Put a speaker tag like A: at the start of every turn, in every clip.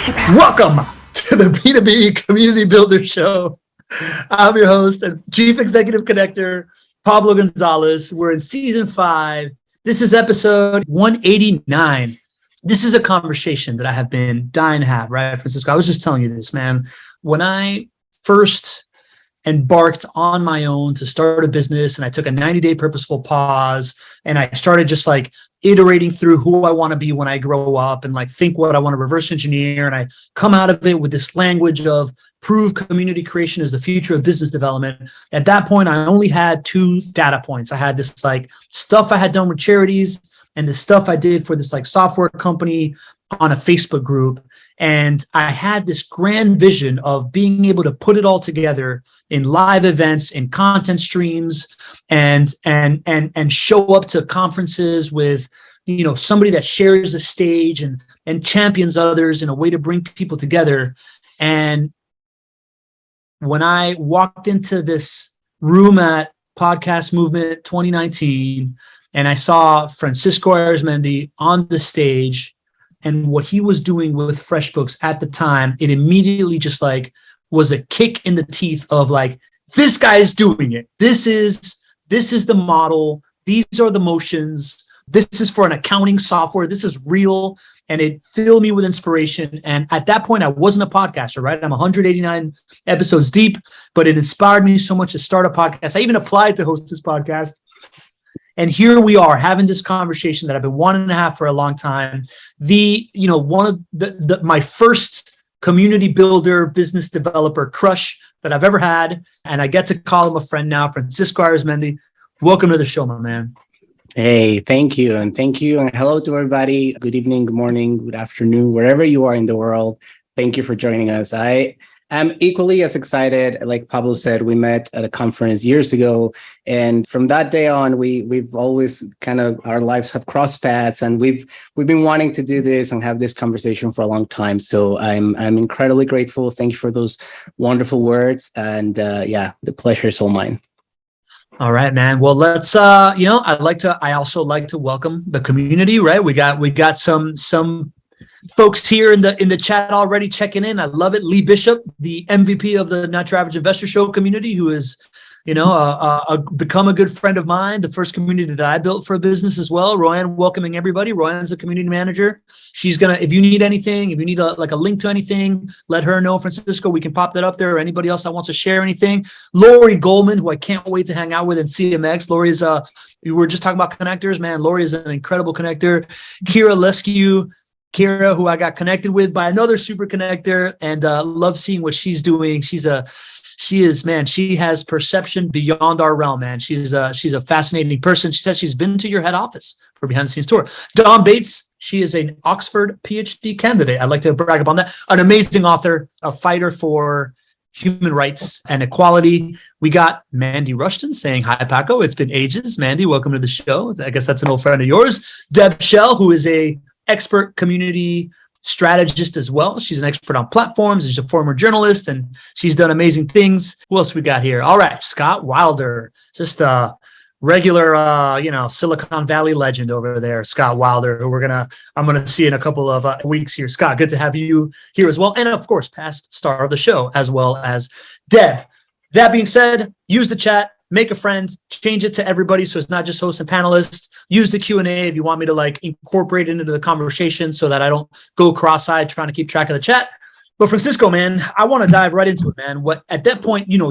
A: Welcome to the B2B Community Builder Show. I'm your host and Chief Executive Connector, Pablo Gonzalez. We're in season 5. This is episode 189. This is a conversation that I have been dying to have, right, Francisco? I was just telling you this, man. When I first embarked on my own to start a business and I took a 90-day purposeful pause and I started just like iterating through who I want to be when I grow up and like think what I want to reverse engineer. And I come out of it with this language of prove community creation is the future of business development. At that point, I only had 2 data points. I had this like stuff I had done with charities and the stuff I did for this like software company on a Facebook group. And I had this grand vision of being able to put it all together in live events, in content streams, and show up to conferences with, you know, somebody that shares the stage and champions others in a way to bring people together. And when I walked into this room at Podcast Movement 2019, and I saw Francisco Arizmendi on the stage and what he was doing with Freshbooks at the time, it immediately just like was a kick in the teeth of like, this guy is doing it. This is the model. These are the motions. This is for an accounting software. This is real. And it filled me with inspiration. And at that point, I wasn't a podcaster, right? I'm 189 episodes deep, but it inspired me so much to start a podcast. I even applied to host this podcast. And here we are having this conversation that I've been wanting to have for a long time. One of my first community builder, business developer crush that I've ever had. And I get to call him a friend now, Francisco Arizmendi. Welcome to the show, my man.
B: Hey, thank you. And thank you. And hello to everybody. Good evening, good morning, good afternoon, wherever you are in the world. Thank you for joining us. I am equally as excited. Like Pablo said, we met at a conference years ago. And from that day on, we've always kind of, our lives have crossed paths, and we've been wanting to do this and have this conversation for a long time. So I'm incredibly grateful. Thank you for those wonderful words. And the pleasure is all mine.
A: All right, man. Well, let's I also like to welcome the community, right? We got some folks here in the chat already checking in. I love it. Lee Bishop, the MVP of the Not Your Average Investor Show community, who is, become a good friend of mine, the first community that I built for a business as well. Royanne, welcoming everybody. Royanne's a community manager. She's gonna, if you need anything, if you need a link to anything, let her know, Francisco. We can pop that up there, or anybody else that wants to share anything. Lori Goldman, who I can't wait to hang out with in CMX. Lori is we were just talking about connectors, man. Lori is an incredible connector. Kira, who I got connected with by another super connector, and love seeing what she's doing. She has perception beyond our realm, man. She's a fascinating person. She says she's been to your head office for behind the scenes tour. Dawn Bates, she is an Oxford PhD candidate. I'd like to brag upon that. An amazing author, a fighter for human rights and equality. We got Mandy Rushton saying, hi, Paco. It's been ages. Mandy, welcome to the show. I guess that's an old friend of yours. Deb Shell, who is a expert community strategist as well. She's an expert on platforms. She's a former journalist, and she's done amazing things. Who else we got here? All right, Scott Wilder, just a regular, Silicon Valley legend over there, Scott Wilder, who I'm gonna see in a couple of weeks here. Scott, good to have you here as well, and of course, past star of the show, as well as Deb. That being said, use the chat. Make a friend, change it to everybody so it's not just hosts and panelists. Use the Q&A if you want me to like incorporate it into the conversation so that I don't go cross-eyed trying to keep track of the chat. But Francisco, man, I want to dive right into it, man. What at that point, you're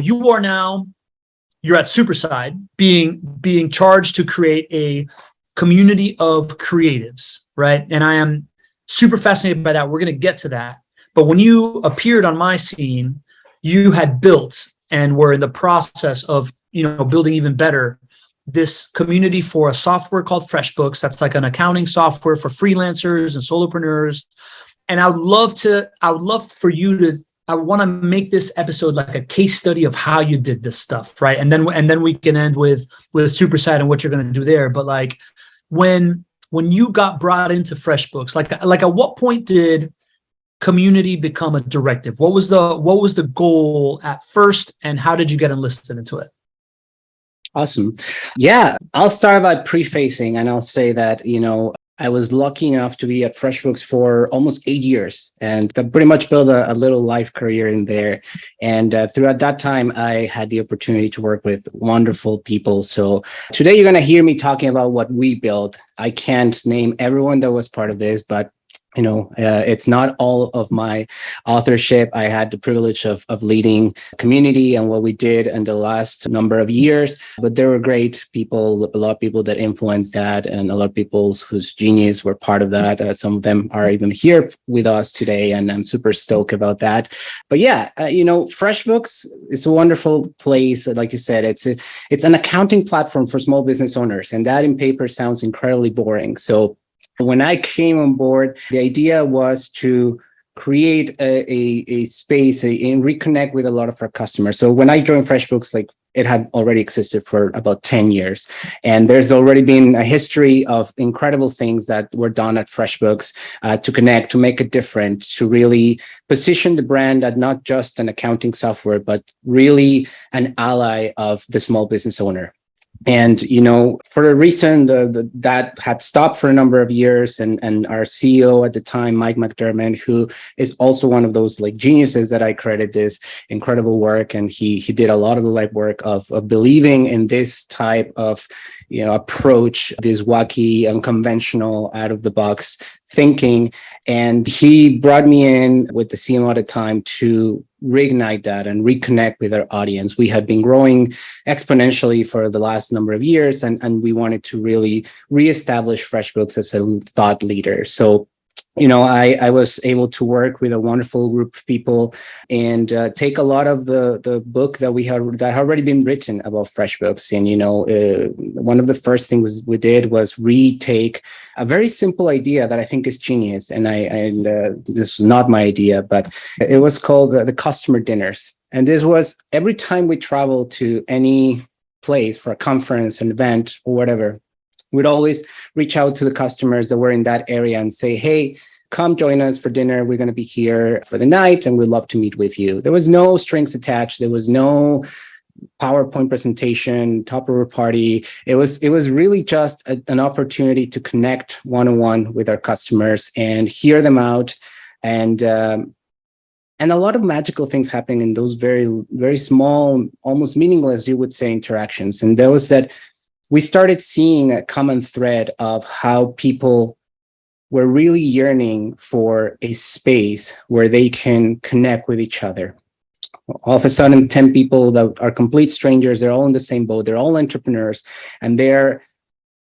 A: at Superside being charged to create a community of creatives, right? And I am super fascinated by that. We're going to get to that. But when you appeared on my scene, you had built and were in the process of building even better this community for a software called Freshbooks. That's like an accounting software for freelancers and solopreneurs. And I want to make this episode like a case study of how you did this stuff, right? And then we can end with Superside and what you're going to do there. But like when you got brought into Freshbooks, like at what point did community become a directive? What was the goal at first, and how did you get enlisted into it?
B: Awesome. Yeah, I'll start by prefacing, and I'll say that, I was lucky enough to be at Freshbooks for almost 8 years, and I pretty much built a little life career in there. And throughout that time, I had the opportunity to work with wonderful people. So today you're going to hear me talking about what we built. I can't name everyone that was part of this, but it's not all of my authorship. I had the privilege of leading community and what we did in the last number of years. But there were great people, a lot of people that influenced that, and a lot of people whose genius were part of that. Some of them are even here with us today, and I'm super stoked about that. But yeah, FreshBooks is a wonderful place. Like you said, it's an accounting platform for small business owners, and that in paper sounds incredibly boring. So when I came on board, the idea was to create a space and reconnect with a lot of our customers. So when I joined FreshBooks, it had already existed for about 10 years. And there's already been a history of incredible things that were done at FreshBooks to connect, to make it different, to really position the brand as not just an accounting software, but really an ally of the small business owner. And, for a reason, that had stopped for a number of years. And our CEO at the time, Mike McDermott, who is also one of those geniuses that I credit this incredible work. And he did a lot of the legwork of believing in this type of, approach, this wacky, unconventional, out of the box thinking. And he brought me in with the CMO at the time to reignite that and reconnect with our audience. We had been growing exponentially for the last number of years, and we wanted to really reestablish FreshBooks as a thought leader. So I was able to work with a wonderful group of people and take a lot of the book that had already been written about FreshBooks. And, one of the first things we did was retake a very simple idea that I think is genius. And this is not my idea, but it was called the customer dinners. And this was every time we traveled to any place for a conference, an event, or whatever, we'd always reach out to the customers that were in that area and say, hey, come join us for dinner. We're going to be here for the night and we'd love to meet with you. There was no strings attached. There was no PowerPoint presentation, tupperware party. It was really just an opportunity to connect one-on-one with our customers and hear them out. And a lot of magical things happening in those very, very small, almost meaningless, you would say, interactions. And that was that we started seeing a common thread of how people were really yearning for a space where they can connect with each other. All of a sudden, 10 people that are complete strangers, they're all in the same boat, they're all entrepreneurs, and they're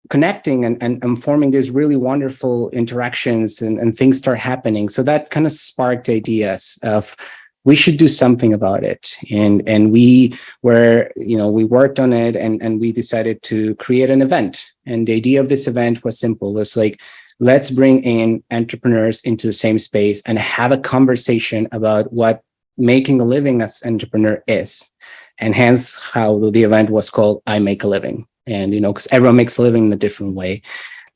B: connecting and forming these really wonderful interactions, and things start happening. So that kind of sparked ideas of, we should do something about it. And we worked on it, and we decided to create an event. And the idea of this event was simple. It was let's bring in entrepreneurs into the same space and have a conversation about what making a living as an entrepreneur is. And hence how the event was called I Make a Living. And, because everyone makes a living in a different way.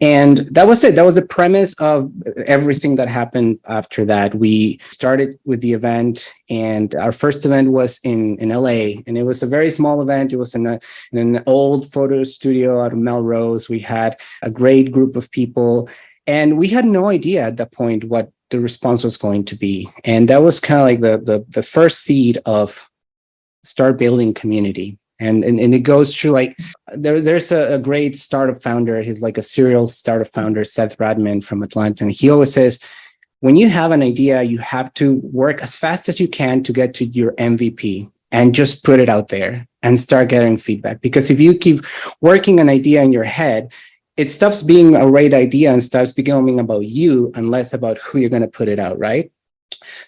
B: And that was it. That was the premise of everything that happened after that. We started with the event, and our first event was in LA, and it was a very small event. It was in an old photo studio out of Melrose. We had a great group of people, and we had no idea at that point what the response was going to be. And that was kind of like the first seed of start building community. And it goes through there's a great startup founder. He's like a serial startup founder, Seth Radman from Atlanta. And he always says, when you have an idea, you have to work as fast as you can to get to your MVP and just put it out there and start getting feedback. Because if you keep working an idea in your head, it stops being a great idea and starts becoming about you and less about who you're going to put it out, right?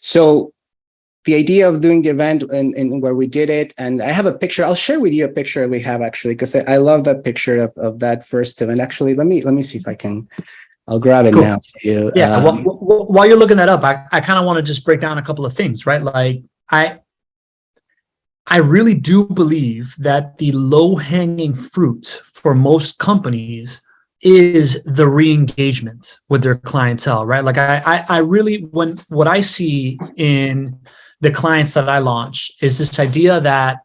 B: So the idea of doing the event and where we did it, and I have a picture. I'll share with you a picture we have, actually, because I love that picture of that first event. Actually, let me see if I can. I'll grab it now for you.
A: Yeah. While you're looking that up, I kind of want to just break down a couple of things, right? I really do believe that the low-hanging fruit for most companies is the re-engagement with their clientele, right? I really, what I see in the clients that I launch is this idea that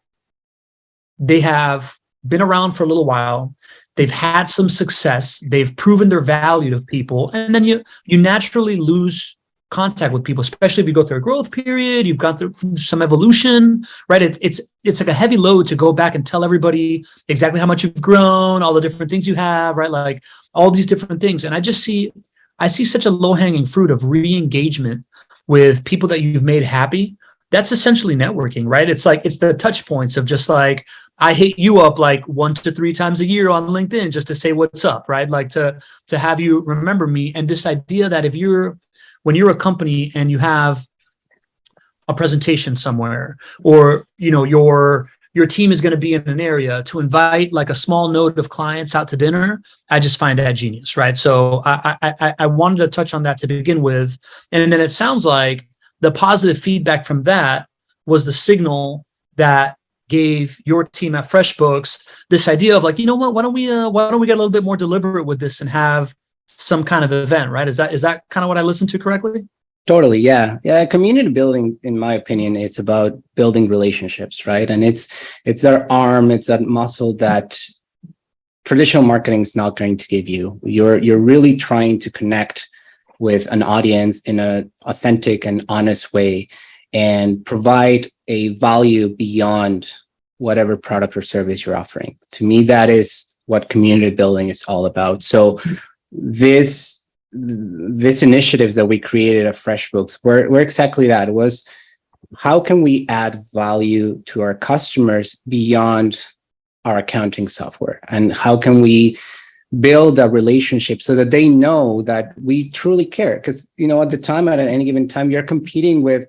A: they have been around for a little while. they've had some success, they've proven their value to people, and then you naturally lose contact with people, especially if you go through a growth period, you've gone through some evolution, right? It's like a heavy load to go back and tell everybody exactly how much you've grown, all the different things you have, right? Like all these different things. And I see such a low-hanging fruit of re-engagement with people that you've made happy. That's essentially networking, right? It's like, it's the touch points of just like, I hit you up like 1 to 3 times a year on LinkedIn just to say what's up, right? Like to have you remember me. And this idea that when you're a company and you have a presentation somewhere, or your team is going to be in an area, to invite like a small node of clients out to dinner, I just find that genius, right? So I wanted to touch on that to begin with. And then it sounds like the positive feedback from that was the signal that gave your team at FreshBooks this idea of like, you know what, why don't we get a little bit more deliberate with this and have some kind of event, right? Is that kind of what I listened to correctly?
B: Totally. Yeah. Yeah. Community building, in my opinion, is about building relationships, right? And it's that arm, it's that muscle that traditional marketing is not going to give you. You're really trying to connect with an audience in an authentic and honest way and provide a value beyond whatever product or service you're offering. To me, that is what community building is all about. So this initiatives that we created at FreshBooks were exactly that. It was, how can we add value to our customers beyond our accounting software? And how can we build a relationship so that they know that we truly care? Because, at any given time, you're competing with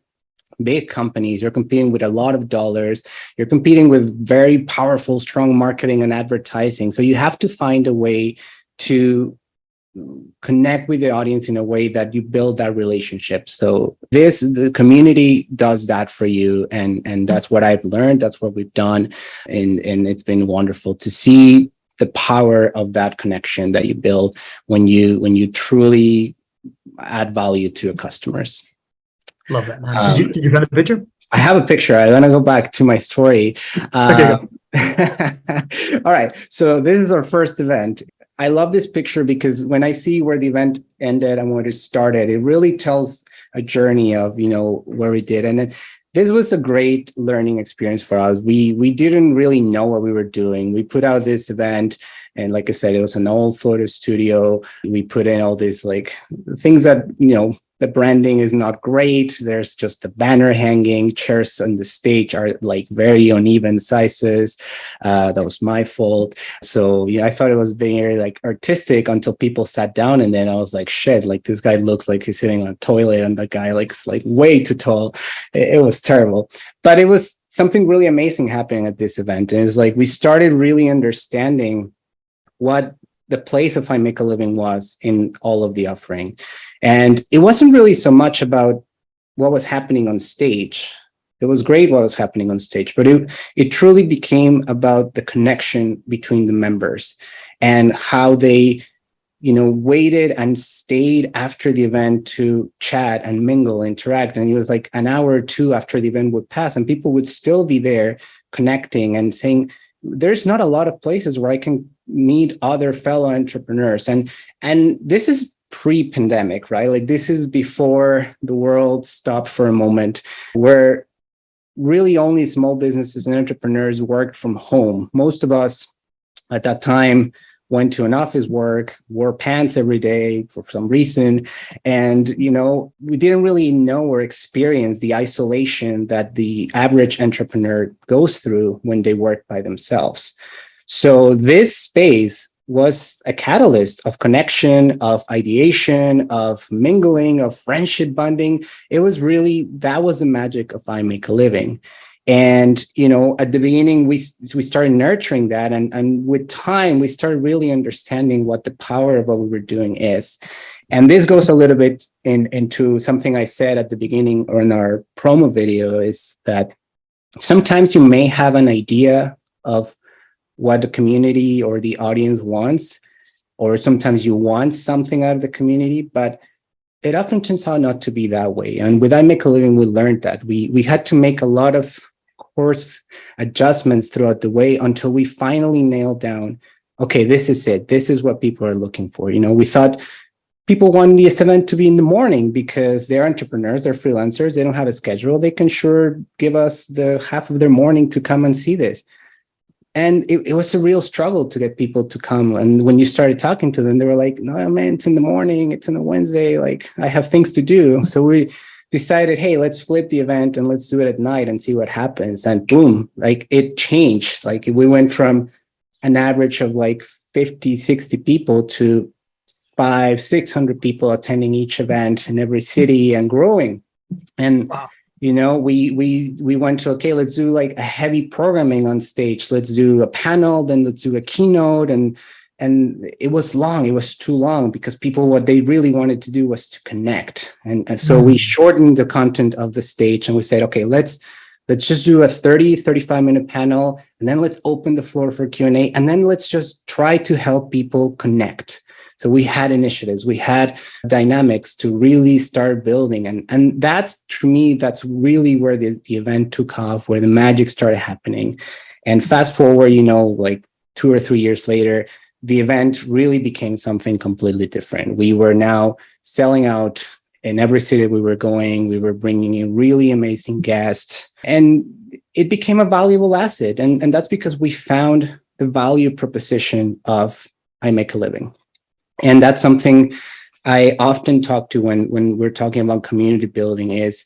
B: big companies, you're competing with a lot of dollars, you're competing with very powerful, strong marketing and advertising. So you have to find a way to connect with the audience in a way that you build that relationship. So the community does that for you. And that's what I've learned. That's what we've done. And it's been wonderful to see the power of that connection that you build when you truly add value to your customers.
A: Love that, man. Did you find a picture?
B: I have a picture. I want to go back to my story.
A: Okay,
B: All right. So this is our first event. I love this picture because when I see where the event ended and where it started, it really tells a journey of, where we did. And this was a great learning experience for us. We didn't really know what we were doing. We put out this event, and like I said, it was an old photo studio. We put in all these like things that, the branding is not great. There's just a banner hanging. Chairs on the stage are like very uneven sizes. That was my fault. So I thought it was very like artistic until people sat down, and then I was like, shit, like this guy looks like he's sitting on a toilet, and the guy is like way too tall. It was terrible, but it was something really amazing happening at this event. And it's like we started really understanding what the place of I Make a Living was in all of the offering. And it wasn't really so much about what was happening on stage. It was great what was happening on stage, but it truly became about the connection between the members and how they, waited and stayed after the event to chat and mingle, interact. And it was like an hour or two after the event would pass, and people would still be there connecting and saying, there's not a lot of places where I can meet other fellow entrepreneurs. And this is pre-pandemic, right? Like this is before the world stopped for a moment, where really only small businesses and entrepreneurs worked from home. Most of us at that time went to an office work, wore pants every day for some reason. And, we didn't really know or experience the isolation that the average entrepreneur goes through when they work by themselves. So this space was a catalyst of connection, of ideation, of mingling, of friendship bonding. That was the magic of I Make a Living. And, at the beginning, we started nurturing that. And with time, we started really understanding what the power of what we were doing is. And this goes a little bit into something I said at the beginning or in our promo video, is that sometimes you may have an idea of what the community or the audience wants, or sometimes you want something out of the community, but it often turns out not to be that way. And with I Make a Living, we learned that we had to make a lot of course adjustments throughout the way until we finally nailed down okay, this is it. This is what people are looking for. We thought people want this event to be in the morning because they're entrepreneurs, they're freelancers, they don't have a schedule. They can sure give us the half of their morning to come and see this. And it was a real struggle to get people to come. And when you started talking to them, they were like, no, man, it's in the morning. It's on a Wednesday. Like, I have things to do. So we decided, hey, let's flip the event and let's do it at night and see what happens. And boom, like it changed. Like we went from an average of like 50, 60 people to 500-600 people attending each event in every city and growing. And wow. We went to, okay, let's do like a heavy programming on stage. Let's do a panel, then let's do a keynote. And it was long. It was too long because people, what they really wanted to do was to connect. And so we shortened the content of the stage and we said, okay, let's just do a 35-minute panel. And then let's open the floor for Q&A. And then let's just try to help people connect. So we had initiatives, we had dynamics to really start building. And that's, to me, that's really where the event took off, where the magic started happening. And fast forward, like 2 or 3 years later, the event really became something completely different. We were now selling out in every city we were going. We were bringing in really amazing guests. And it became a valuable asset. And that's because we found the value proposition of I Make a Living. And that's something I often talk to when we're talking about community building is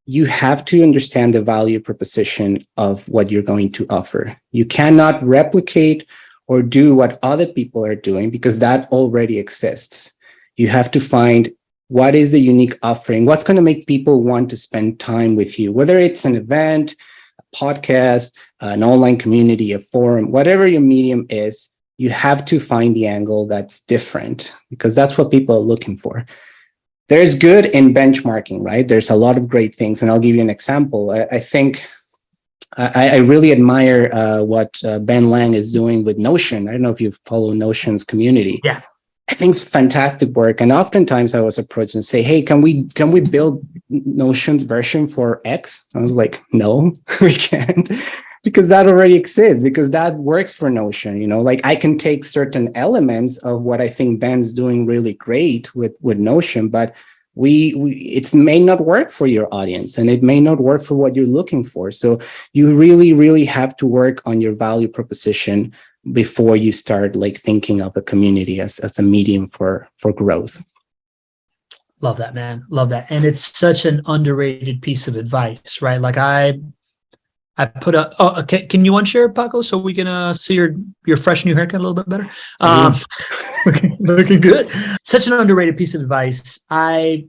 B: you have to understand the value proposition of what you're going to offer. You cannot replicate or do what other people are doing because that already exists. You have to find what is the unique offering, what's going to make people want to spend time with you, whether it's an event, a podcast, an online community, a forum, whatever your medium is. You have to find the angle that's different because that's what people are looking for. There's good in benchmarking, right? There's a lot of great things. And I'll give you an example. I think I really admire what Ben Lang is doing with Notion. I don't know if you follow Notion's community.
A: Yeah.
B: I think it's fantastic work. And oftentimes I was approached and say, hey, can we build Notion's version for X? I was like, no, we can't. Because that already exists, because that works for Notion, like I can take certain elements of what I think Ben's doing really great with Notion, but it may not work for your audience and it may not work for what you're looking for. So you really, really have to work on your value proposition before you start like thinking of a community as a medium for growth.
A: Love that, man. Love that. And it's such an underrated piece of advice, right? Like I put okay. Can you unshare, Paco, so we can see your fresh new haircut a little bit better? Looking good. Such an underrated piece of advice. I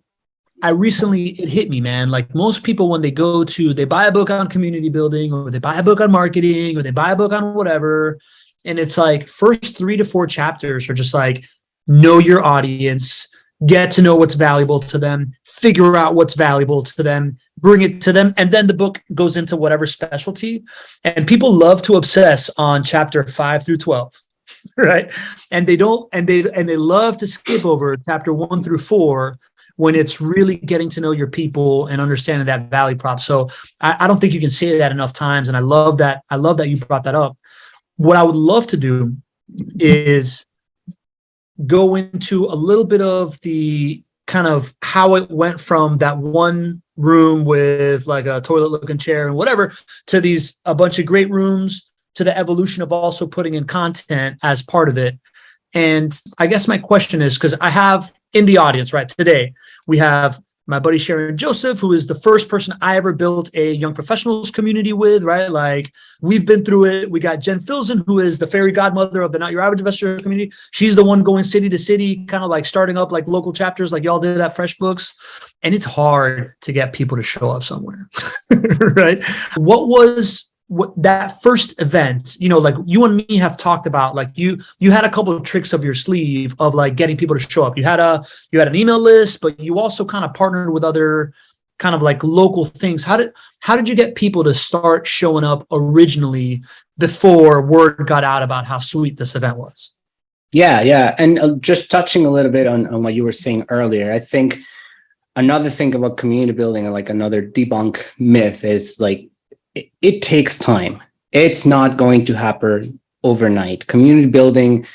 A: recently, it hit me, man. Like most people, when they buy a book on community building, or they buy a book on marketing, or they buy a book on whatever, and it's like first 3 to 4 chapters are just like know your audience, get to know what's valuable to them, figure out what's valuable to them, bring it to them. And then the book goes into whatever specialty. And people love to obsess on chapter 5 through 12, right? And they love to skip over chapter 1 through 4 when it's really getting to know your people and understanding that value prop. So I don't think you can say that enough times. And I love that you brought that up. What I would love to do is go into a little bit of the kind of how it went from that one room with like a toilet looking chair and whatever to a bunch of great rooms, to the evolution of also putting in content as part of it. And I guess my question is, because I have in the audience right today, we have my buddy Sharon Joseph, who is the first person I ever built a young professionals community with, right? Like we've been through it. We got Jen Filson, who is the fairy godmother of the Not Your Average Investor community. She's the one going city to city, kind of like starting up like local chapters like y'all did at Freshbooks. And it's hard to get people to show up somewhere, right? What that first event, like you and me have talked about, like you had a couple of tricks up your sleeve of like getting people to show up. You had an email list, but you also kind of partnered with other kind of like local things. How did you get people to start showing up originally before word got out about how sweet this event was?
B: Yeah. And just touching a little bit on what you were saying earlier, I think another thing about community building and like another debunk myth is like, it takes time. It's not going to happen overnight. Community building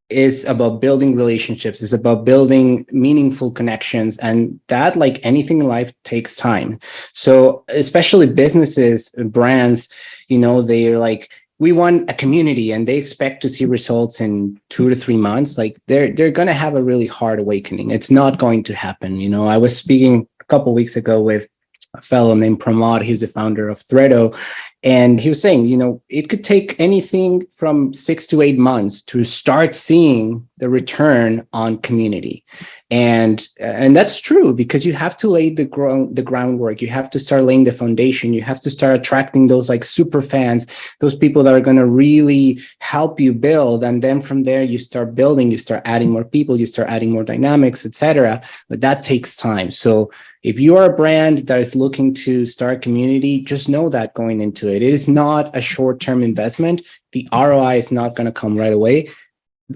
B: is about building relationships, it's about building meaningful connections, and that, like anything in life, takes time. So especially businesses, brands, they're like, we want a community and they expect to see results in 2 to 3 months. Like they're going to have a really hard awakening. It's not going to happen. I was speaking a couple of weeks ago with a fellow named Pramod. He's the founder of Threado. And he was saying, it could take anything from 6 to 8 months to start seeing the return on community. And that's true, because you have to lay the groundwork. You have to start laying the foundation. You have to start attracting those like super fans, those people that are going to really help you build. And then from there, you start building, you start adding more people, you start adding more dynamics, etc. But that takes time. So if you are a brand that is looking to start community, just know that going into it. It is not a short-term investment. The ROI is not going to come right away.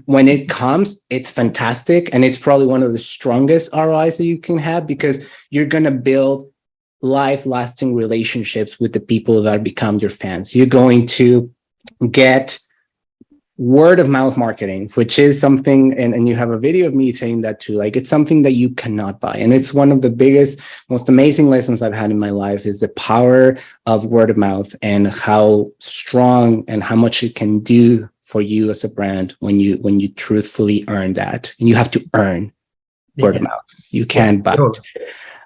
B: When it comes, it's fantastic. And it's probably one of the strongest ROIs that you can have, because you're going to build life-lasting relationships with the people that become your fans. You're going to get word of mouth marketing, which is something, and you have a video of me saying that too, like it's something that you cannot buy. And it's one of the biggest, most amazing lessons I've had in my life, is the power of word of mouth and how strong and how much it can do for you as a brand when you truthfully earn that. And you have to earn word of mouth. You can't buy it.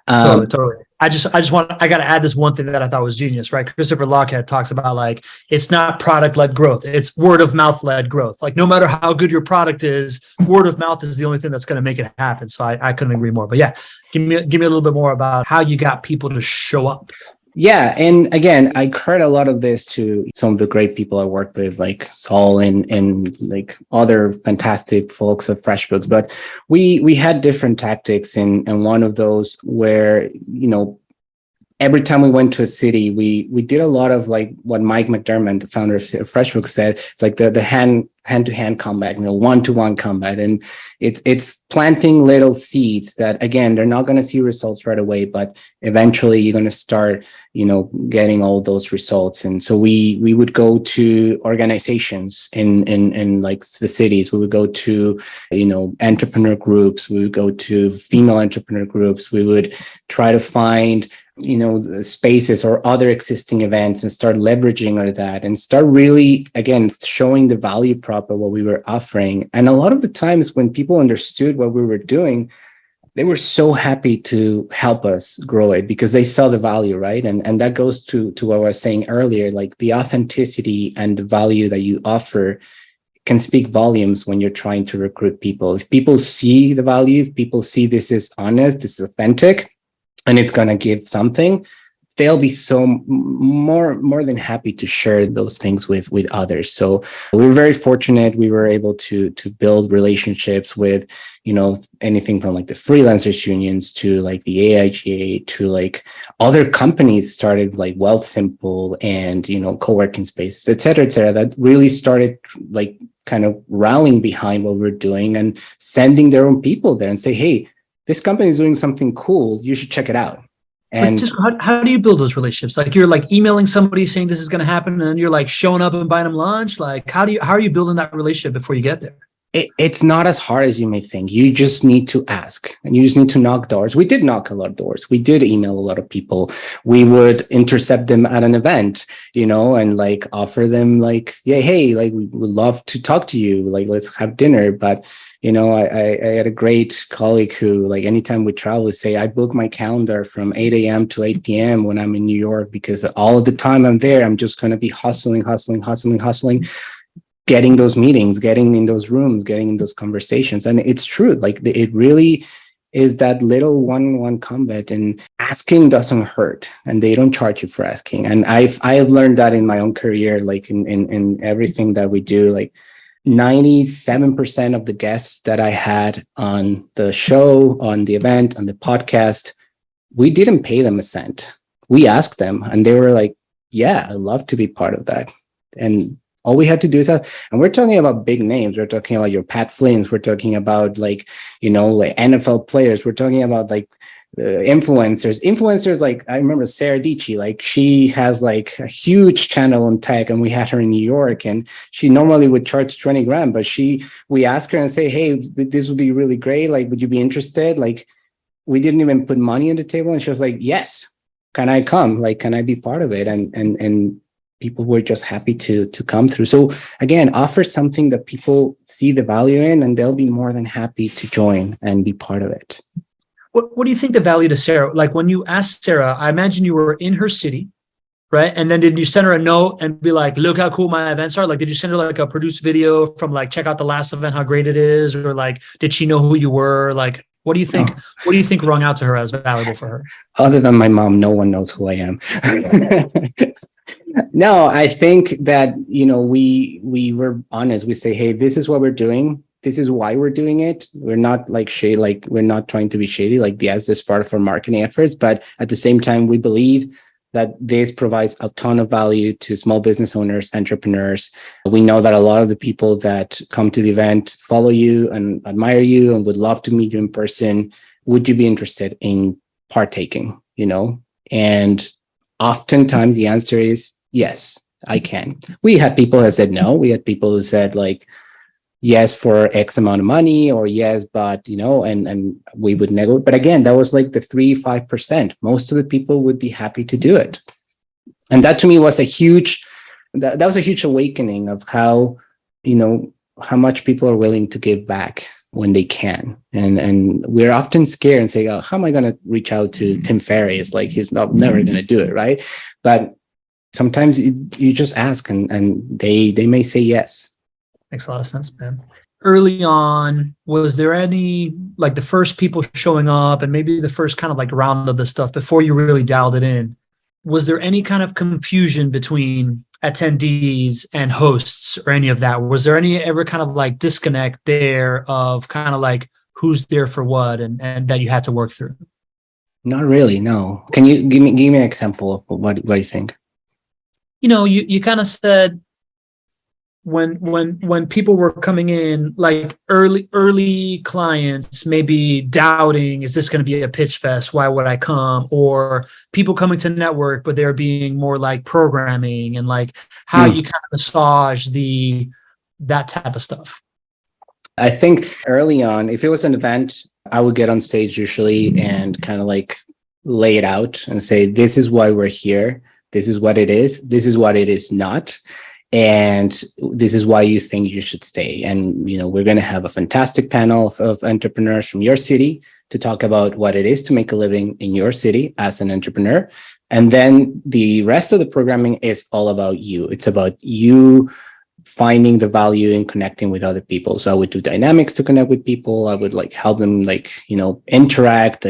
A: Totally. I got to add this one thing that I thought was genius, right? Christopher Lochhead talks about, like, it's not product-led growth. It's word of mouth-led growth. Like, no matter how good your product is, word of mouth is the only thing that's going to make it happen. So I couldn't agree more. But yeah, give me a little bit more about how you got people to show up.
B: Yeah. And again, I credit a lot of this to some of the great people I worked with, like Saul and like other fantastic folks at Freshbooks. But we had different tactics, and one of those where, every time we went to a city, we did a lot of like what Mike McDermott, the founder of FreshBooks, said. It's like the hand-to-hand combat, one-to-one combat. And it's planting little seeds that, again, they're not going to see results right away, but eventually you're going to start, getting all those results. And so we would go to organizations in like the cities. We would go to, entrepreneur groups. We would go to female entrepreneur groups. We would try to find the spaces or other existing events and start leveraging on that, and start really, again, showing the value prop of what we were offering. And a lot of the times when people understood what we were doing, they were so happy to help us grow it, because they saw the value, right? And that goes to what I was saying earlier, like the authenticity and the value that you offer can speak volumes when you're trying to recruit people. If people see the value, if people see this is honest, this is authentic, and it's going to give something, they'll be so more than happy to share those things with others. So we were very fortunate. We were able to build relationships with, anything from like the freelancers unions to like the AIGA to like other companies started like Wealthsimple and, co-working spaces, et cetera, that really started like kind of rallying behind what we're doing and sending their own people there and say, hey, this company is doing something cool, you should check it out. And
A: just how do you build those relationships? Like, you're like emailing somebody saying this is going to happen, and then you're like showing up and buying them lunch. Like, how are you building that relationship before you get there?
B: It's not as hard as you may think. You just need to ask, and you just need to knock doors. We did knock a lot of doors. We did email a lot of people. We would intercept them at an event, and like offer them like, yeah, hey, like we would love to talk to you. Like, let's have dinner. But I had a great colleague who, like, anytime we travel, would say, I book my calendar from 8 a.m. to 8 p.m. when I'm in New York, because all of the time I'm there, I'm just going to be hustling, getting those meetings, getting in those rooms, getting in those conversations. And it's true. Like, it really is that little one-on-one combat, and asking doesn't hurt, and they don't charge you for asking. And I have learned that in my own career, like in everything that we do. Like 97% of the guests that I had on the show, on the event, on the podcast, we didn't pay them a cent. We asked them, and they were like, yeah, I'd love to be part of that. And all we had to do is ask. And we're talking about big names. We're talking about your Pat Flynn's. We're talking about like, like NFL players. We're talking about like influencers. Like I remember Sarah Dici, like she has like a huge channel on tech, and we had her in New York, and she normally would charge 20 grand, but we asked her and say, hey, this would be really great. Like, would you be interested? Like, we didn't even put money on the table, and she was like, yes, can I come? Like, can I be part of it? And people were just happy to come through. So again, offer something that people see the value in, and they'll be more than happy to join and be part of it.
A: What do you think the value to Sarah? Like when you asked Sarah, I imagine you were in her city, right? And then did you send her a note and be like, look how cool my events are? Like, did you send her like a produced video from like, check out the last event, how great it is? Or like, did she know who you were? Like, what do you think?
B: No.
A: What do you think rung out to her as valuable for her?
B: Other than my mom, no one knows who I am. No, I think that, we were honest. We say, hey, this is what we're doing. This is why we're doing it. We're not like shady, like we're not trying to be shady. Like, yes, this is part of our marketing efforts, but at the same time, we believe that this provides a ton of value to small business owners, entrepreneurs. We know that a lot of the people that come to the event follow you and admire you and would love to meet you in person. Would you be interested in partaking? And oftentimes the answer is yes, I can. We had people that said no. We had people who said like, yes, for X amount of money, or yes, but, and we would negotiate. But again, that was like the 3-5%. Most of the people would be happy to do it. And that to me was that was a huge awakening of how much people are willing to give back when they can. And we're often scared and say, oh, how am I going to reach out to Tim Ferriss? Like he's never going to do it, right? But sometimes you just ask and they may say yes.
A: Makes a lot of sense, man. Early on, was there any, like the first people showing up and maybe the first kind of like round of the stuff before you really dialed it in, was there any kind of confusion between attendees and hosts or any of that? Was there any ever kind of like disconnect there of kind of like who's there for what and that you had to work through?
B: Not really, no. Can you give me an example of what do you think?
A: You kind of said, when people were coming in, like early clients maybe doubting, is this going to be a pitch fest? Why would I come? Or people coming to network, but they're being more like programming and like how you kind of massage that type of stuff.
B: I think early on, if it was an event, I would get on stage usually and kind of like lay it out and say, this is why we're here. This is what it is. This is what it is not. And this is why you think you should stay. And, we're going to have a fantastic panel of entrepreneurs from your city to talk about what it is to make a living in your city as an entrepreneur. And then the rest of the programming is all about you. It's about you finding the value in connecting with other people. So I would do dynamics to connect with people. I would like help them interact,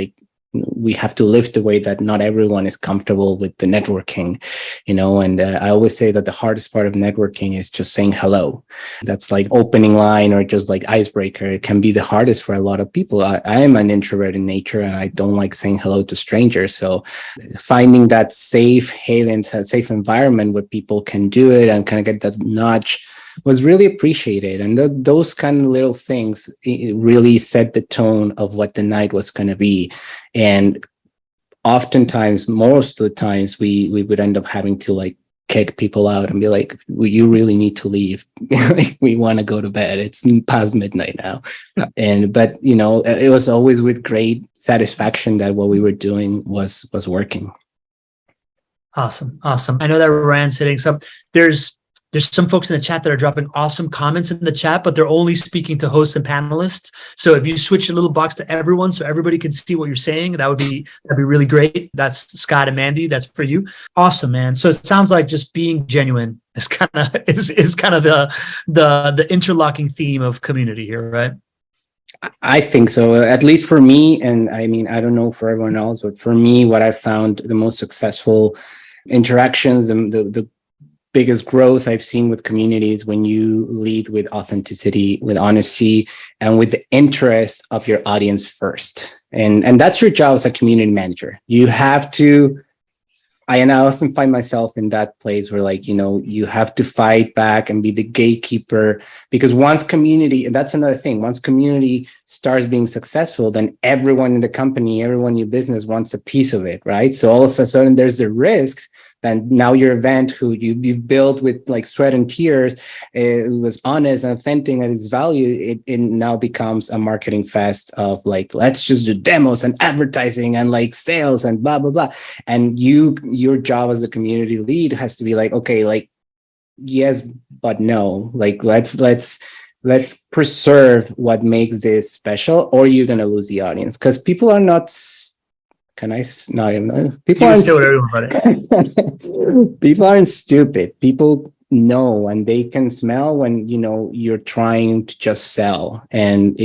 B: we have to live the way that not everyone is comfortable with the networking, and I always say that the hardest part of networking is just saying hello. That's like opening line or just like icebreaker. It can be the hardest for a lot of people. I am an introvert in nature and I don't like saying hello to strangers. So finding that safe haven, safe environment where people can do it and kind of get that nudge was really appreciated. And those kind of little things really set the tone of what the night was going to be. And oftentimes, most of the times, we would end up having to like kick people out and be like, well, you really need to leave. We want to go to bed. It's past midnight now. But it was always with great satisfaction that what we were doing was working.
A: Awesome. I know that Rand's hitting some. There's some folks in the chat that are dropping awesome comments in the chat, but they're only speaking to hosts and panelists. So if you switch your little box to everyone so everybody can see what you're saying, that'd be really great. That's Scott and Mandy. That's for you. Awesome, man. So it sounds like just being genuine is kind of the interlocking theme of community here, right?
B: I think so, at least for me. And I mean, I don't know for everyone else, but for me, what I found the most successful interactions, the biggest growth I've seen with communities when you lead with authenticity, with honesty, and with the interest of your audience first. And that's your job as a community manager. You have to I often find myself in that place where, like, you have to fight back and be the gatekeeper, because once community, and that's another thing, once community starts being successful, then everyone in the company, everyone in your business wants a piece of it, right? So all of a sudden there's a risk that now your event, who you've built with like sweat and tears, it was honest and authentic at its value, it now becomes a marketing fest of like, let's just do demos and advertising and like sales and blah blah blah. And your job as a community lead has to be like, okay, like, yes but no, like let's preserve what makes this special, or you're going to lose the audience, because people are not. Can I? No, people aren't. People aren't stupid. People know, and they can smell when you're trying to just sell, and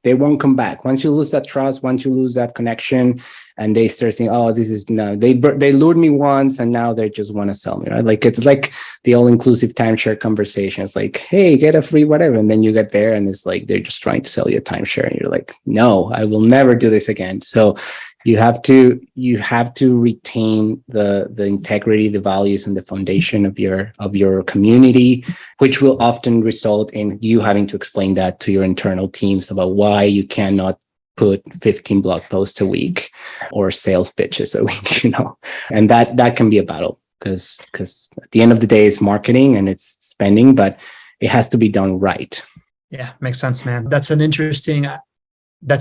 B: they won't come back. Once you lose that trust, once you lose that connection, and they start saying, "Oh, this is no." They lured me once, and now they just want to sell me, right? Like, it's like the all-inclusive timeshare conversation. It's like, "Hey, get a free whatever," and then you get there, and it's like they're just trying to sell you a timeshare, and you're like, "No, I will never do this again." So you have to retain the integrity, the values, and the foundation of your community, which will often result in you having to explain that to your internal teams about why you cannot put 15 blog posts a week or sales pitches a week, and that can be a battle, because at the end of the day, it's marketing and it's spending, but it has to be done right.
A: Yeah, makes sense, man. That's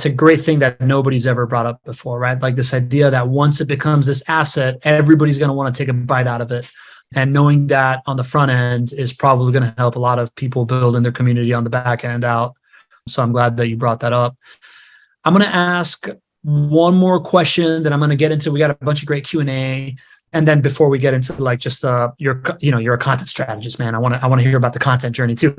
A: a great thing that nobody's ever brought up before, right? Like this idea that once it becomes this asset, everybody's going to want to take a bite out of it. And knowing that on the front end is probably going to help a lot of people building their community on the back end out. So I'm glad that you brought that up. I'm going to ask one more question that I'm going to get into. We got a bunch of great Q&A. And then before we get into like just you're a content strategist, man. I want to hear about the content journey too.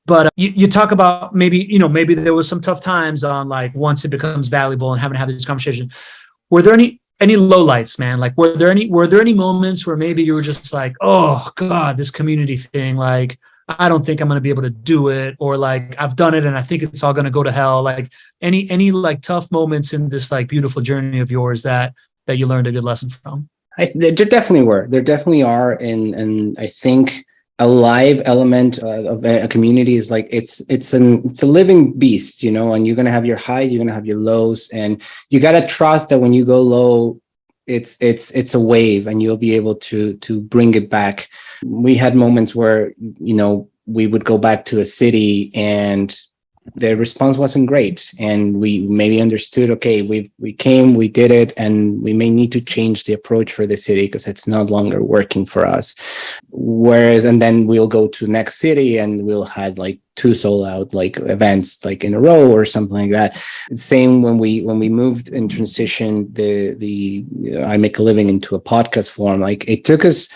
A: But you talk about maybe there was some tough times on like once it becomes valuable and having to have this conversation. Were there any lowlights, man? Like were there any moments where maybe you were just like, oh God, this community thing, like I don't think I'm going to be able to do it, or like I've done it and I think it's all going to go to hell. Like any like tough moments in this like beautiful journey of yours that you learned a good lesson from?
B: There definitely are, and I think a live element of a community is like it's a living beast, and you're gonna have your highs, you're gonna have your lows, and you gotta trust that when you go low, it's a wave, and you'll be able to bring it back. We had moments where we would go back to a city and the response wasn't great, and we maybe understood, okay, we came, we did it, and we may need to change the approach for the city because it's no longer working for us. And then we'll go to next city and we'll have like 2 sold out like events like in a row or something like that. Same when we moved and transitioned the I Make a Living into a podcast form. Like it took us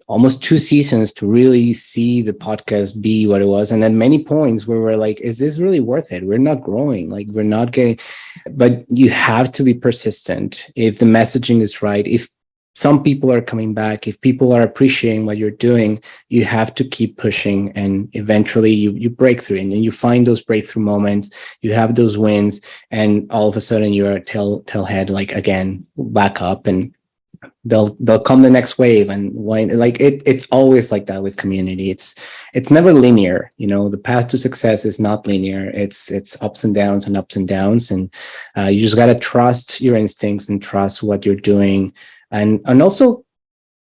B: almost 2 seasons to really see the podcast be what it was. And then many points where we're like, is this really worth it? We're not growing, like we're not getting, but you have to be persistent. If the messaging is right, if some people are coming back, if people are appreciating what you're doing, you have to keep pushing, and eventually you break through, and then you find those breakthrough moments, you have those wins, and all of a sudden you're tailhead, like again, back up, and they'll come the next wave. And when like it's always like that with community. It's never linear. The path to success is not linear. It's ups and downs and ups and downs, and you just got to trust your instincts and trust what you're doing. And also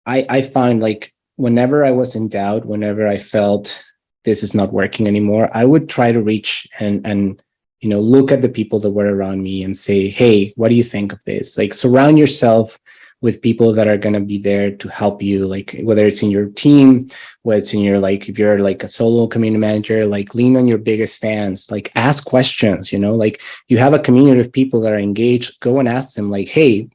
B: I find like whenever I was in doubt, whenever I felt this is not working anymore, I would try to reach and look at the people that were around me and say, hey, what do you think of this? Like surround yourself with people that are going to be there to help you, like whether it's in your team, whether it's in your, like, if you're like a solo community manager, like lean on your biggest fans, like ask questions, like you have a community of people that are engaged, go and ask them like, hey,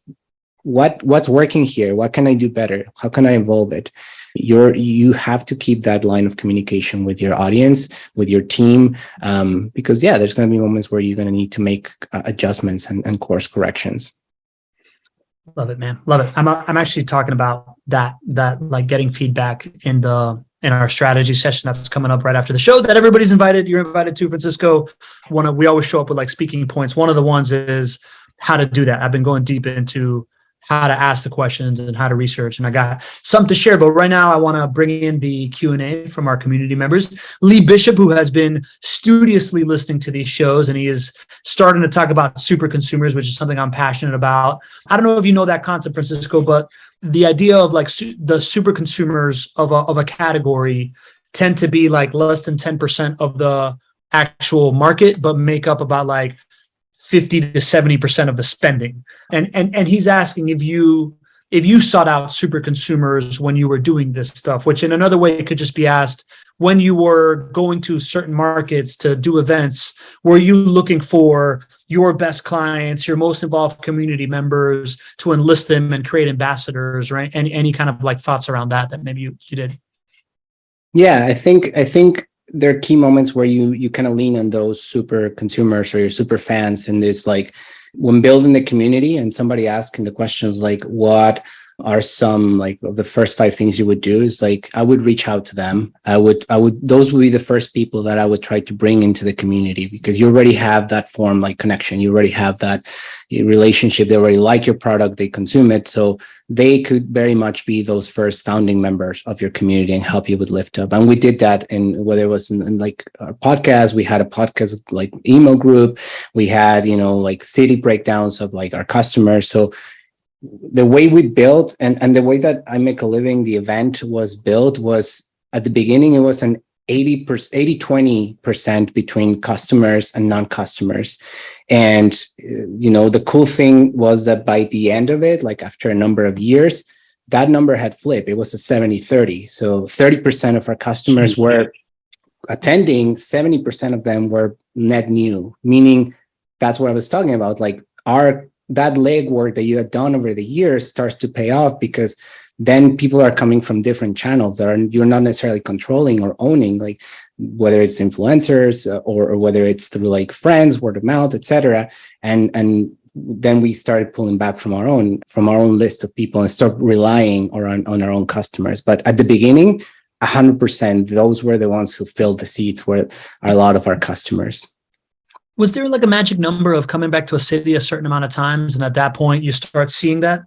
B: what's working here? What can I do better? How can I evolve it? You have to keep that line of communication with your audience, with your team, because there's going to be moments where you're going to need to make adjustments and course corrections.
A: Love it, man. Love it. I'm actually talking about that like getting feedback in our strategy session that's coming up right after the show that everybody's invited. You're invited to, Francisco. We always show up with like speaking points. One of the ones is how to do that. I've been going deep into how to ask the questions and how to research. And I got something to share. But right now, I want to bring in the Q&A from our community members. Lee Bishop, who has been studiously listening to these shows, and he is starting to talk about super consumers, which is something I'm passionate about. I don't know if you know that concept, Francisco, but the idea of like the super consumers of a category tend to be like less than 10% of the actual market, but make up about like 50 to 70% of the spending. And he's asking if you sought out super consumers when you were doing this stuff, which in another way it could just be asked, when you were going to certain markets to do events, were you looking for your best clients, your most involved community members to enlist them and create ambassadors, right? And any kind of like thoughts around that maybe you did?
B: Yeah, I think there are key moments where you kind of lean on those super consumers or your super fans. And there's like when building the community and somebody asking the questions like, what are some like of the first 5 things you would do, is like I would reach out to them. Those would be the first people that I would try to bring into the community, because you already have that form like connection. You already have that relationship. They already like your product, they consume it. So they could very much be those first founding members of your community and help you with lift up. And we did that in whether it was in like our podcast, we had a podcast like email group, we had, like city breakdowns of like our customers. So the way we built and the way that I Make a Living, the event was built, was at the beginning, it was an 80-20% between customers and non-customers. And, the cool thing was that by the end of it, like after a number of years, that number had flipped. It was a 70-30. So 30% of our customers were attending, 70% of them were net new, meaning that's what I was talking about. Like that legwork that you had done over the years starts to pay off, because then people are coming from different channels that you're not necessarily controlling or owning, like whether it's influencers or whether it's through like friends, word of mouth, etc. And then we started pulling back from our own list of people and start relying on our own customers. But at the beginning, 100%, those were the ones who filled the seats, were a lot of our customers.
A: Was there like a magic number of coming back to a city a certain amount of times, and at that point you start seeing that?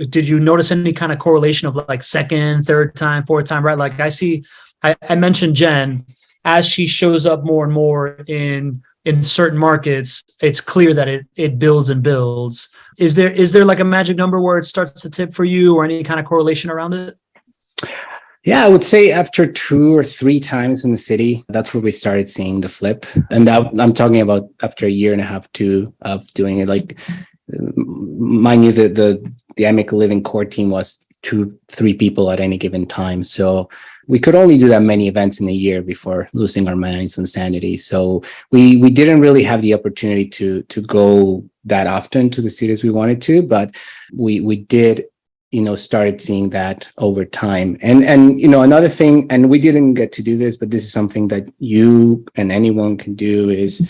A: Did you notice any kind of correlation of like second, third time, fourth time, right? Like I mentioned Jen, as she shows up more and more in certain markets, it's clear that it builds and builds. Is there like a magic number where it starts to tip for you, or any kind of correlation around it?
B: Yeah, I would say after 2 or 3 times in the city, that's where we started seeing the flip. And that, I'm talking about after a year and a half, 2 of doing it. Like, mind you, the I Make a Living core team was 2-3 people at any given time. So we could only do that many events in a year before losing our minds and sanity. So we didn't really have the opportunity to go that often to the cities we wanted to, but we did, started seeing that over time. And another thing, and we didn't get to do this, but this is something that you and anyone can do, is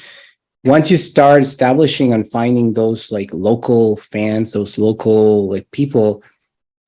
B: once you start establishing and finding those like local fans, those local like people,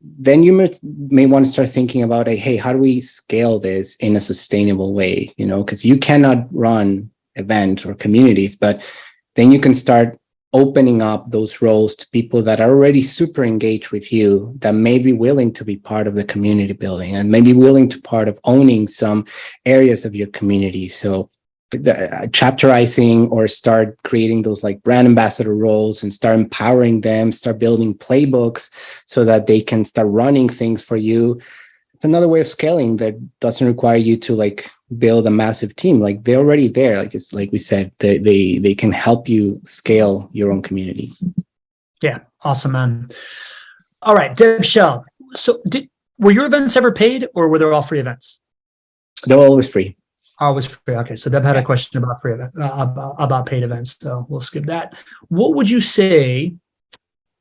B: then you may want to start thinking about, hey, how do we scale this in a sustainable way? Because you cannot run events or communities, but then you can start opening up those roles to people that are already super engaged with you, that may be willing to be part of the community building and maybe willing to part of owning some areas of your community. So the chapterizing, or start creating those like brand ambassador roles and start empowering them, start building playbooks so that they can start running things for you. It's another way of scaling that doesn't require you to like build a massive team. Like, they're already there. Like, it's like we said, they can help you scale your own community. Yeah.
A: Awesome, man. All right, Deb Shell. So were your events ever paid, or were they all free events?
B: They were always free.
A: Always free. Okay, so Deb had a question about free event, about paid events. So we'll skip that. What would you say?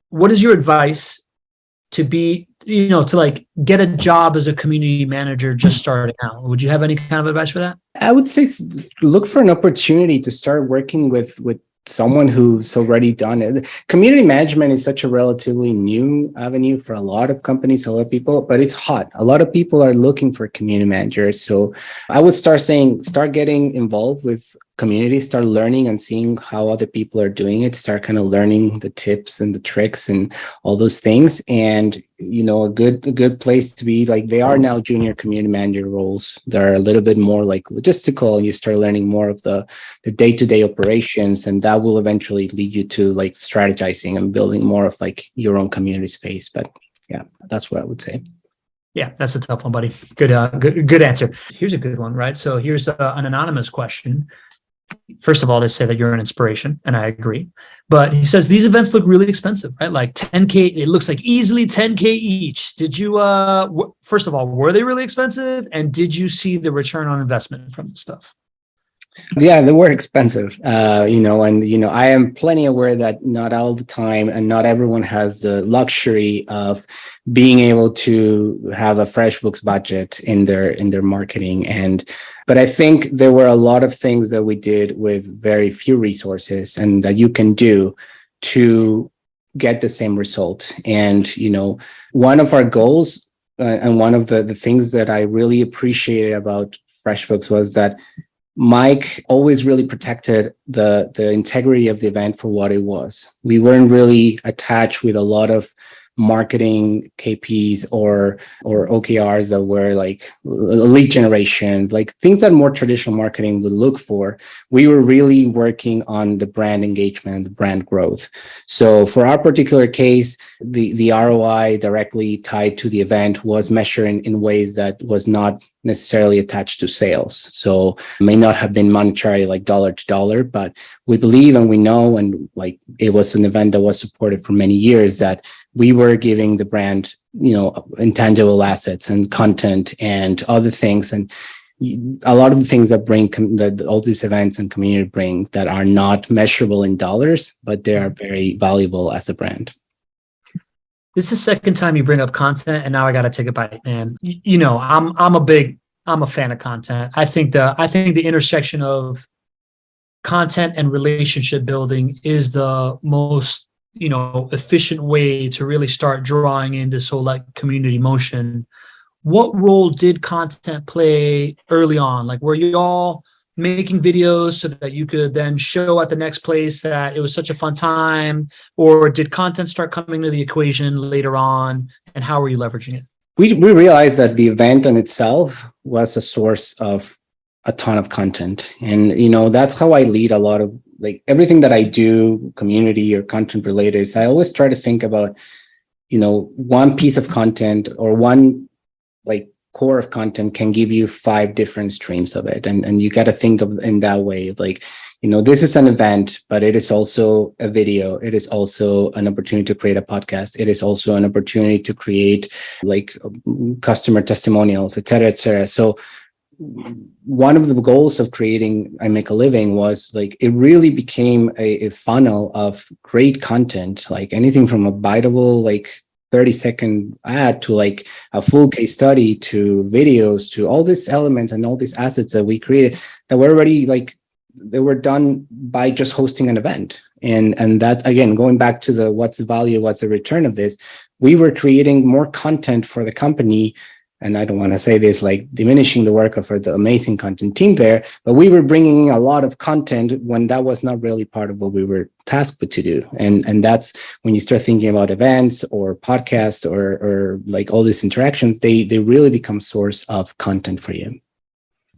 A: What is your advice to be, to like get a job as a community manager just starting out? Would you have any kind of advice for that?
B: I would say look for an opportunity to start working with someone who's already done it. Community management is such a relatively new avenue for a lot of companies, a lot of people, but it's hot. A lot of people are looking for community managers. So I would start getting involved with community, start learning and seeing how other people are doing it, start kind of learning the tips and the tricks and all those things. And, a good place to be, like, they are now junior community manager roles. They're a little bit more like logistical, and you start learning more of the day-to-day operations, and that will eventually lead you to like strategizing and building more of like your own community space. But yeah, that's what I would say.
A: Yeah, that's a tough one, buddy. Good answer. Here's a good one, right? So here's an anonymous question. First of all, they say that you're an inspiration, and I agree. But he says these events look really expensive, right? Like 10K, it looks like easily 10K each. Did you, first of all, were they really expensive? And did you see the return on investment from the stuff?
B: Yeah, they were expensive, I am plenty aware that not all the time and not everyone has the luxury of being able to have a FreshBooks budget in their marketing. But I think there were a lot of things that we did with very few resources and that you can do to get the same result. And, one of our goals and one of the things that I really appreciated about FreshBooks was that Mike always really protected the integrity of the event for what it was. We weren't really attached with a lot of marketing KPs or OKRs that were like lead generation, like things that more traditional marketing would look for. We were really working on the brand engagement, the brand growth. So for our particular case, the ROI directly tied to the event was measured in ways that was not necessarily attached to sales. So it may not have been monetary, like dollar to dollar, but we believe and we know, and like it was an event that was supported for many years, that we were giving the brand, intangible assets and content and other things. And a lot of the things that bring that all these events and community bring that are not measurable in dollars, but they are very valuable as a brand.
A: This is the second time you bring up content, and now I got to take a bite, man. I'm a fan of content. I think the intersection of content and relationship building is the most, efficient way to really start drawing in this whole like community motion. What role did content play early on? Like, were you all making videos so that you could then show at the next place that it was such a fun time? Or did content start coming to the equation later on? And how were you leveraging it?
B: We realized that the event in itself was a source of a ton of content. And, that's how I lead a lot of like everything that I do, community or content related, is I always try to think about, one piece of content or one like core of content can give you 5 different streams of it. And you got to think of in that way, like, this is an event, but it is also a video. It is also an opportunity to create a podcast. It is also an opportunity to create like customer testimonials, et cetera, et cetera. So one of the goals of creating I Make a Living was like, it really became a funnel of great content, like anything from a biteable, like 30-second ad to like a full case study to videos to all these elements and all these assets that we created that were already like, they were done by just hosting an event. And that, again, going back to the what's the value, what's the return of this, we were creating more content for the company. And I don't want to say this like diminishing the work of the amazing content team there, but we were bringing in a lot of content when that was not really part of what we were tasked with to do. And that's when you start thinking about events or podcasts or like all these interactions, they really become source of content for you.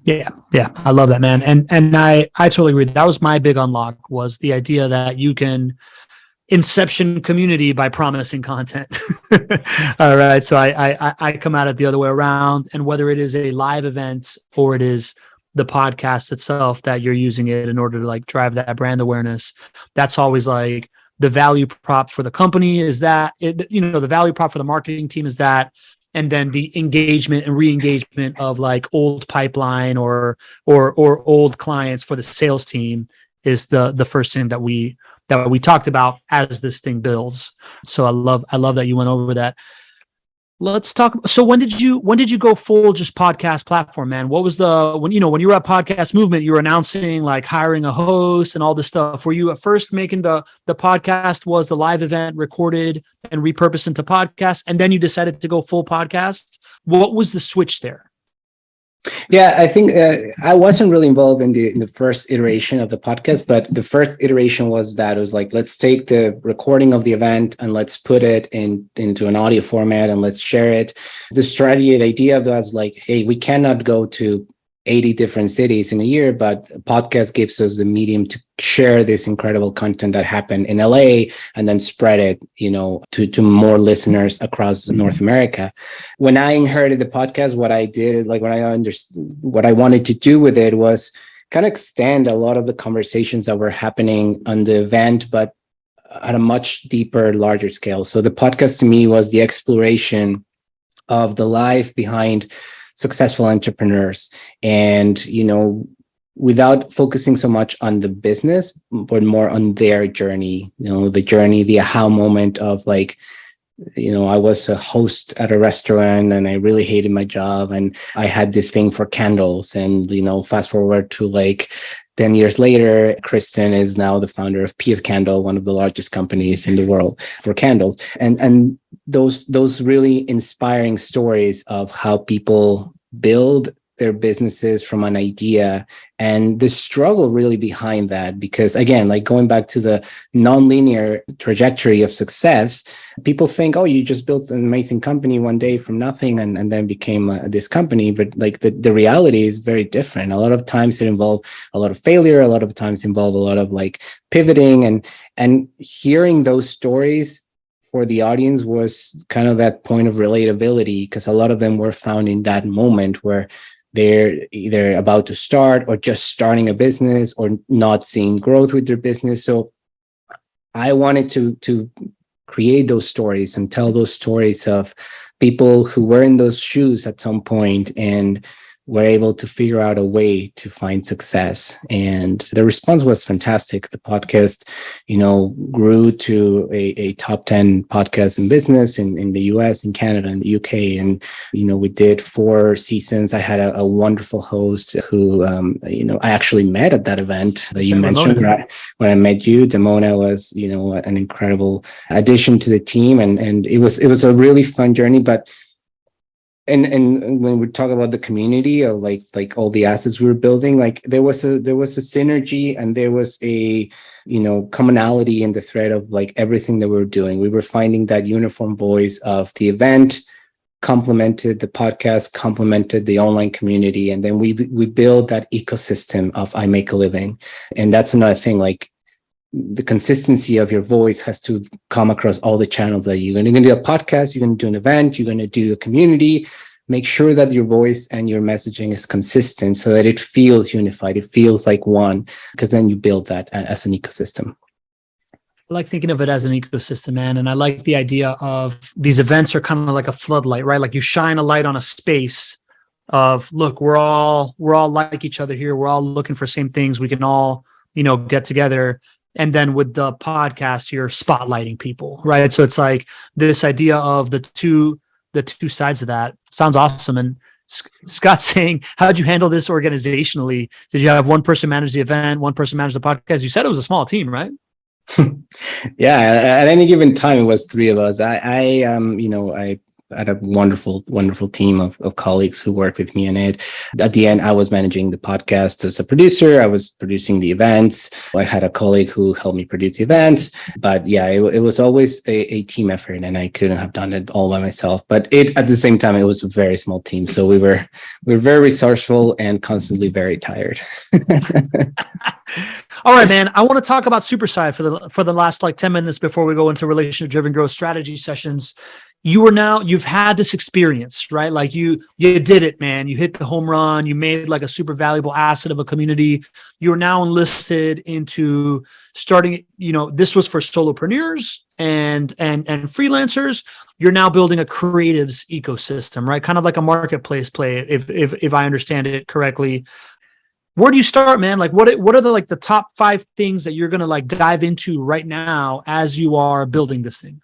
A: Yeah. I love that, man. And I totally agree. That was my big unlock, was the idea that you can inception community by promising content. All right. So I come at it the other way around. And whether it is a live event or it is the podcast itself that you're using it in order to like drive that brand awareness, that's always like the value prop for the company is that, the value prop for the marketing team is that. And then the engagement and re-engagement of like old pipeline or old clients for the sales team is the first thing that we talked about as this thing builds. So I love that you went over that. Let's talk. So when did you go full just podcast platform, man? What was when you were at Podcast Movement, you were announcing like hiring a host and all this stuff. Were you at first making the podcast was the live event recorded and repurposed into podcast, and then you decided to go full podcast? What was the switch there?
B: Yeah, I think I wasn't really involved in the first iteration of the podcast, but the first iteration was that it was like, let's take the recording of the event and let's put it into an audio format and let's share it. The strategy, the idea was like, hey, we cannot go to 80 different cities in a year, but a podcast gives us the medium to share this incredible content that happened in LA and then spread it, to more listeners across North America. When I inherited the podcast, what I did is like, when I understood what I wanted to do with it was kind of extend a lot of the conversations that were happening on the event, but at a much deeper, larger scale. So the podcast to me was the exploration of the life behind successful entrepreneurs, and without focusing so much on the business, but more on their journey, the journey, the aha moment of like, I was a host at a restaurant and I really hated my job and I had this thing for candles, and fast forward to like 10 years later, Kristen is now the founder of PF Candle, one of the largest companies in the world for candles. And those really inspiring stories of how people build their businesses from an idea and the struggle really behind that. Because again, like going back to the nonlinear trajectory of success, people think, oh, you just built an amazing company one day from nothing and then became this company. But like the reality is very different. A lot of times it involved a lot of failure. A lot of times involved a lot of like pivoting, and hearing those stories for the audience was kind of that point of relatability, because a lot of them were found in that moment where they're either about to start or just starting a business or not seeing growth with their business. So I wanted to create those stories and tell those stories of people who were in those shoes at some point and were able to figure out a way to find success. And the response was fantastic. The podcast, grew to a top 10 podcast in business in the US, in Canada, and the UK. And, we did 4 seasons. I had a wonderful host who, I actually met at that event that you mentioned. When I met you, Damona was, an incredible addition to the team. And it was a really fun journey. But and when we talk about the community of like all the assets we were building, like there was a synergy and there was a commonality in the thread of like everything that we were doing. We were finding that uniform voice of the event complemented the podcast, complemented the online community, and then we build that ecosystem of I Make a Living. And that's another thing, like the consistency of your voice has to come across all the channels that you're going to do a podcast, you're going to do an event, you're going to do a community. Make sure that your voice and your messaging is consistent so that it feels unified. It feels like one, because then you build that as an ecosystem.
A: I like thinking of it as an ecosystem, man. And I like the idea of these events are kind of like a floodlight, right? Like you shine a light on a space of, look, we're all like each other here. We're all looking for same things. We can all, get together. And then with the podcast, you're spotlighting people, right? So it's like this idea of the two sides of that. Sounds awesome. And Scott's saying, how did you handle this organizationally? Did you have one person manage the event, one person manage the podcast? You said it was a small team, right?
B: Yeah, at any given time, it was 3 of us. I had a wonderful team of colleagues who worked with me in it. At the end, I was managing the podcast as a producer. I was producing the events. I had a colleague who helped me produce the events. But yeah, it was always a team effort, and I couldn't have done it all by myself. But at the same time, it was a very small team. So we were very resourceful and constantly very tired.
A: All right, man. I want to talk about Superside for the last like 10 minutes before we go into relationship-driven growth strategy sessions. You've had this experience, right? Like you did it, man. You hit the home run. You made like a super valuable asset of a community. You're now enlisted into starting, this was for solopreneurs and freelancers. You're now building a creatives ecosystem, right? Kind of like a marketplace play, if I understand it correctly. Where do you start, man? Like what are the top 5 things that you're going to like dive into right now as you are building this thing?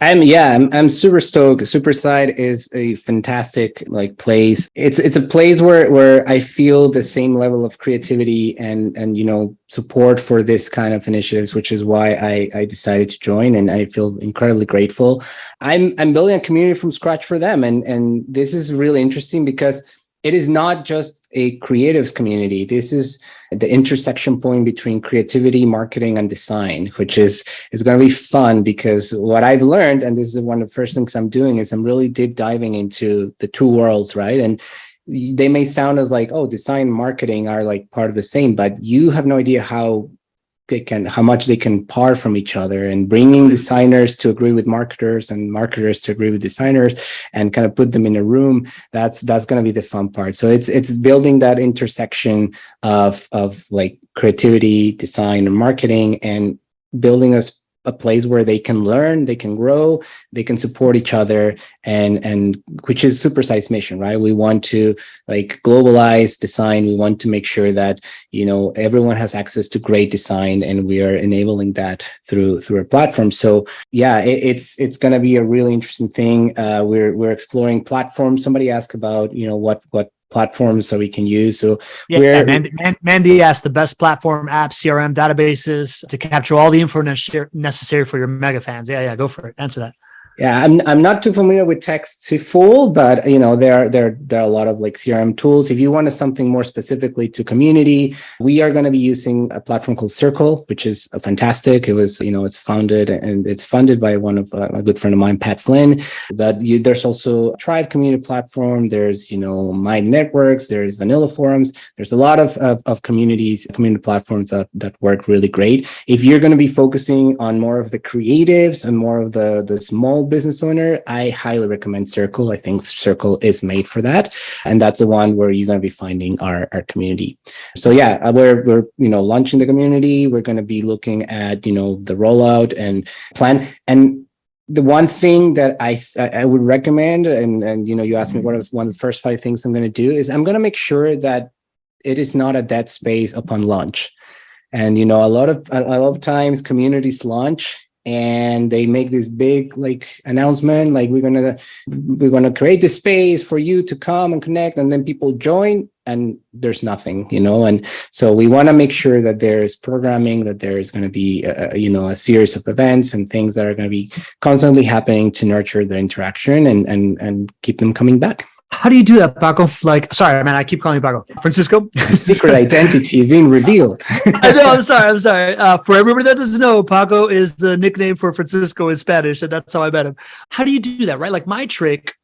B: I'm super stoked. Superside is a fantastic place. It's a place where I feel the same level of creativity and support for this kind of initiatives, which is why I decided to join, and I feel incredibly grateful. I'm building a community from scratch for them, and this is really interesting because it is not just a creatives community. This is the intersection point between creativity, marketing, and design, which is going to be fun, because what I've learned, and this is one of the first things I'm doing, is I'm really deep diving into the two worlds, right? And they may sound as like, oh, design and marketing are like part of the same, but you have no idea how much they can par from each other, and bringing designers to agree with marketers and marketers to agree with designers and kind of put them in a room. That's going to be the fun part. So it's building that intersection of like creativity, design, and marketing, and building a place where they can learn, they can grow, they can support each other, and which is Superside's mission, right? We want to like globalize design. We want to make sure that, everyone has access to great design, and we are enabling that through our platform. So yeah, it's going to be a really interesting thing. We're exploring platforms. Somebody asked about, what platforms that we can use. So
A: Mandy asked the best platform, apps, CRM, databases to capture all the info necessary for your mega fans. Yeah, go for it. Answer that.
B: Yeah, I'm not too familiar with Text2Full, but there are a lot of like CRM tools. If you wanted something more specifically to community, we are going to be using a platform called Circle, which is fantastic. It was, it's founded and it's funded by one of a good friend of mine, Pat Flynn. But there's also a Tribe community platform. There's Mind Networks. There's Vanilla Forums. There's a lot of community platforms that work really great. If you're going to be focusing on more of the creatives and more of the small business owner, I highly recommend Circle. I think Circle is made for that, and that's the one where you're going to be finding our community. So yeah, we're launching the community. We're going to be looking at the rollout and plan. And the one thing that I would recommend, and you asked me what is one of the first 5 things I'm going to do, is I'm going to make sure that it is not a dead space upon launch. And a lot of times communities launch and they make this big like announcement, like we're gonna create this space for you to come and connect, and then people join and there's nothing, and so we want to make sure that there is programming, that there is going to be a series of events and things that are going to be constantly happening to nurture the interaction and keep them coming back.
A: How do you do that, Paco? Like, sorry, man, I keep calling you Paco. Francisco?
B: Secret identity is being revealed.
A: I know, I'm sorry. For everybody that doesn't know, Paco is the nickname for Francisco in Spanish, and that's how I met him. How do you do that, right? Like my trick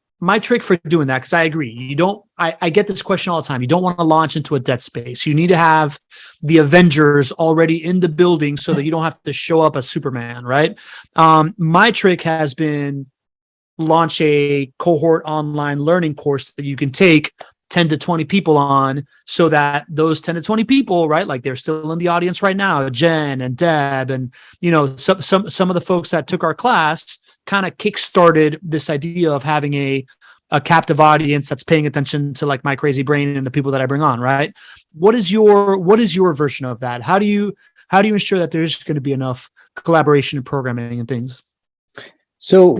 A: for doing that, because I agree, I get this question all the time. You don't want to launch into a dead space. You need to have the Avengers already in the building so that you don't have to show up as Superman, right? My trick has been launch a cohort online learning course that you can take 10 to 20 people on, so that those 10 to 20 people, right, like they're still in the audience right now, Jen and Deb and some of the folks that took our class kind of kickstarted this idea of having a captive audience that's paying attention to like my crazy brain and the people that I bring on, right? What is your version of that? How do you ensure that there's going to be enough collaboration and programming and things?
B: So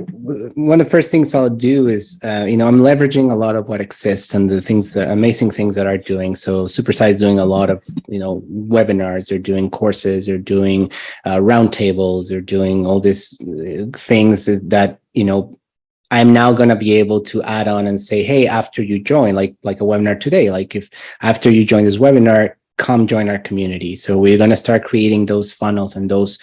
B: one of the first things I'll do is, I'm leveraging a lot of what exists and the things, amazing things that are doing. So Superside is doing a lot of, webinars. They're doing courses. They're doing roundtables. They're doing all these things that, I'm now going to be able to add on and say, hey, after you join, like a webinar today, like if after you join this webinar, come join our community. So we're going to start creating those funnels and those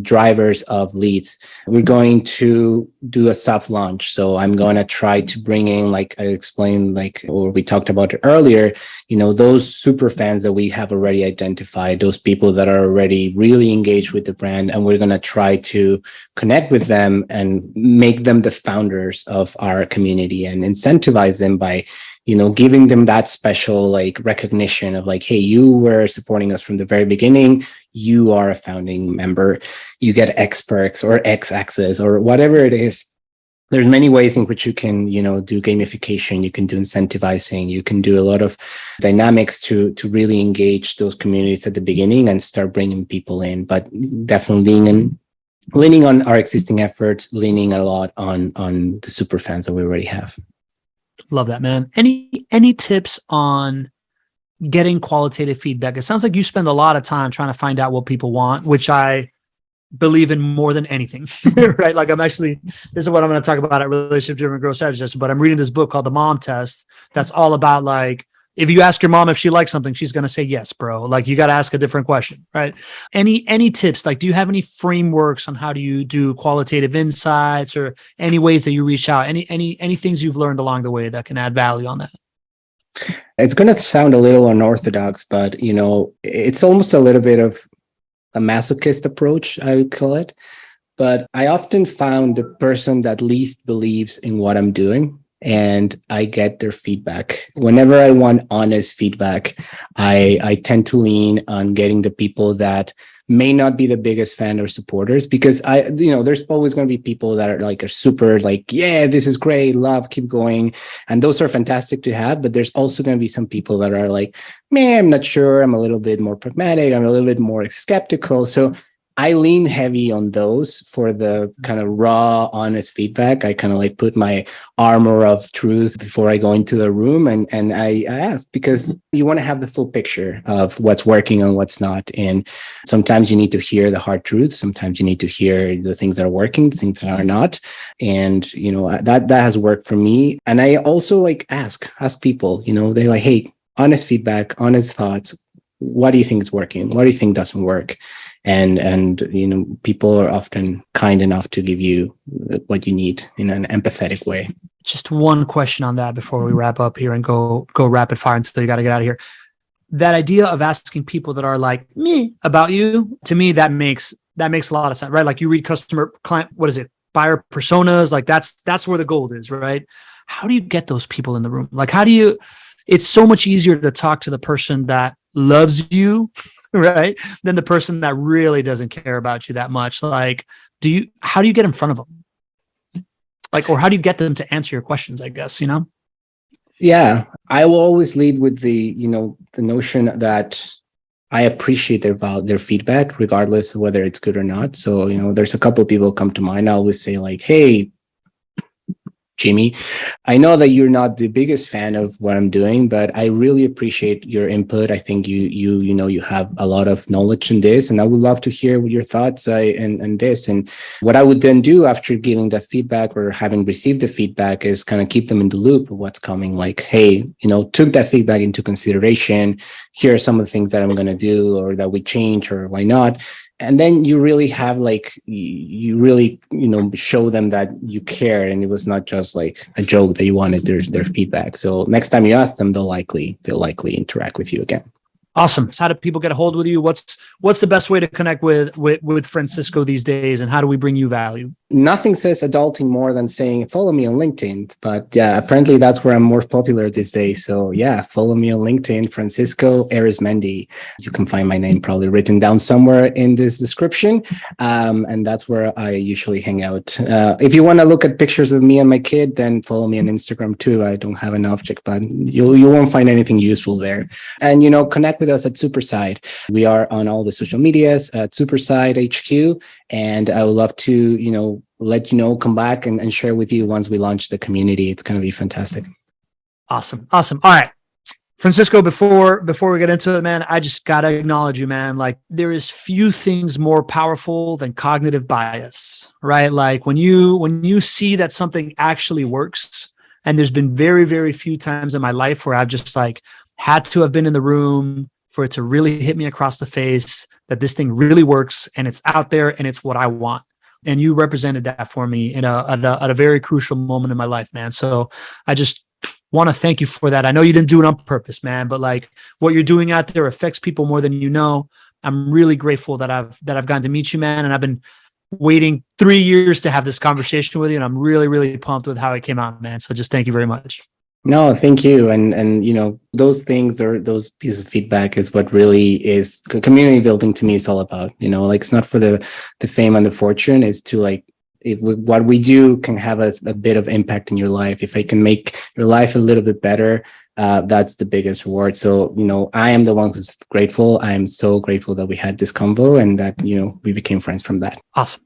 B: drivers of leads. We're going to do a soft launch. So I'm going to try to bring in, like I explained, or we talked about it earlier, those super fans that we have already identified, those people that are already really engaged with the brand. And we're going to try to connect with them and make them the founders of our community and incentivize them by giving them that special recognition of hey, you were supporting us from the very beginning. You are a founding member. You get X perks or X access or whatever it is. There's many ways in which you can, do gamification. You can do incentivizing. You can do a lot of dynamics to really engage those communities at the beginning and start bringing people in. But definitely leaning on our existing efforts, leaning a lot on the super fans that we already have.
A: Love that, man. Any tips on getting qualitative feedback? It sounds like you spend a lot of time trying to find out what people want, which I believe in more than anything, right? Like this is what I'm going to talk about at Relationship Driven Growth Strategist, but I'm reading this book called The Mom Test. That's all about like, if you ask your mom if she likes something, she's going to say yes, bro. Like you got to ask a different question, right? Any tips? Like, do you have any frameworks on how do you do qualitative insights or any ways that you reach out? Any things you've learned along the way that can add value on that?
B: It's going to sound a little unorthodox, but it's almost a little bit of a masochist approach, I would call it. But I often found the person that least believes in what I'm doing, and I get their feedback. Whenever I want honest feedback, I tend to lean on getting the people that may not be the biggest fan or supporters, because there's always going to be people that are super like, yeah, this is great, love, keep going. And those are fantastic to have. But there's also going to be some people that are like, man, I'm not sure. I'm a little bit more pragmatic. I'm a little bit more skeptical. So I lean heavy on those for the kind of raw, honest feedback. I kind of like put my armor of truth before I go into the room. And I ask, because you want to have the full picture of what's working and what's not. And sometimes you need to hear the hard truth. Sometimes you need to hear the things that are working, things that are not. And, that has worked for me. And I also like ask people, they like, hey, honest feedback, honest thoughts. What do you think is working? What do you think doesn't work? And people are often kind enough to give you what you need in an empathetic way.
A: Just one question on that before we wrap up here and go rapid fire until you got to get out of here. That idea of asking people that are like me about you, to me, that makes a lot of sense, right? Like you read buyer personas, like that's where the gold is, right? How do you get those people in the room? Like it's so much easier to talk to the person that loves you, right, than the person that really doesn't care about you that much. Like, how do you get in front of them? Like, or how do you get them to answer your questions, I guess,
B: Yeah, I will always lead with the notion that I appreciate their feedback, regardless of whether it's good or not. So, there's a couple of people come to mind. I always say like, hey, Jimmy, I know that you're not the biggest fan of what I'm doing, but I really appreciate your input. I think you have a lot of knowledge in this, and I would love to hear your thoughts and this. And what I would then do after giving that feedback or having received the feedback is kind of keep them in the loop of what's coming. Like, hey, took that feedback into consideration. Here are some of the things that I'm going to do, or that we change, or why not. And then you really have show them that you care, and it was not just like a joke that you wanted their feedback. So next time you ask them, they'll likely interact with you again.
A: Awesome. So how do people get a hold with you? What's the best way to connect with Francisco these days, and how do we bring you value?
B: Nothing says adulting more than saying follow me on LinkedIn, but yeah, apparently that's where I'm more popular these days. So yeah, follow me on LinkedIn, Francisco Arizmendi. You can find my name probably written down somewhere in this description, and that's where I usually hang out. If you want to look at pictures of me and my kid, then follow me on Instagram too. I don't have an object, but you won't find anything useful there. And connect with us at Superside. We are on all the social medias at Superside HQ, and I would love to let come back and share with you once we launch the community. It's going to be fantastic.
A: Awesome. All right, Francisco, before we get into it, man, I just got to acknowledge you, man. Like, there is few things more powerful than cognitive bias, right? Like when you see that something actually works, and there's been very, very few times in my life where I've just like had to have been in the room for it to really hit me across the face that this thing really works and it's out there and it's what I want. And you represented that for me at a very crucial moment in my life, man. So I just want to thank you for that. I know you didn't do it on purpose, man, but like what you're doing out there affects people more than you know. I'm really grateful that I've gotten to meet you, man. And I've been waiting 3 years to have this conversation with you. And I'm really, really pumped with how it came out, man. So just thank you very much.
B: No, thank you. And those things, or those pieces of feedback, is what really is community building to me is all about. Like, it's not for the fame and the fortune. It's to like, if what we do can have a bit of impact in your life, if it can make your life a little bit better, that's the biggest reward. So, I am the one who's grateful. I am so grateful that we had this convo and that, we became friends from that.
A: Awesome.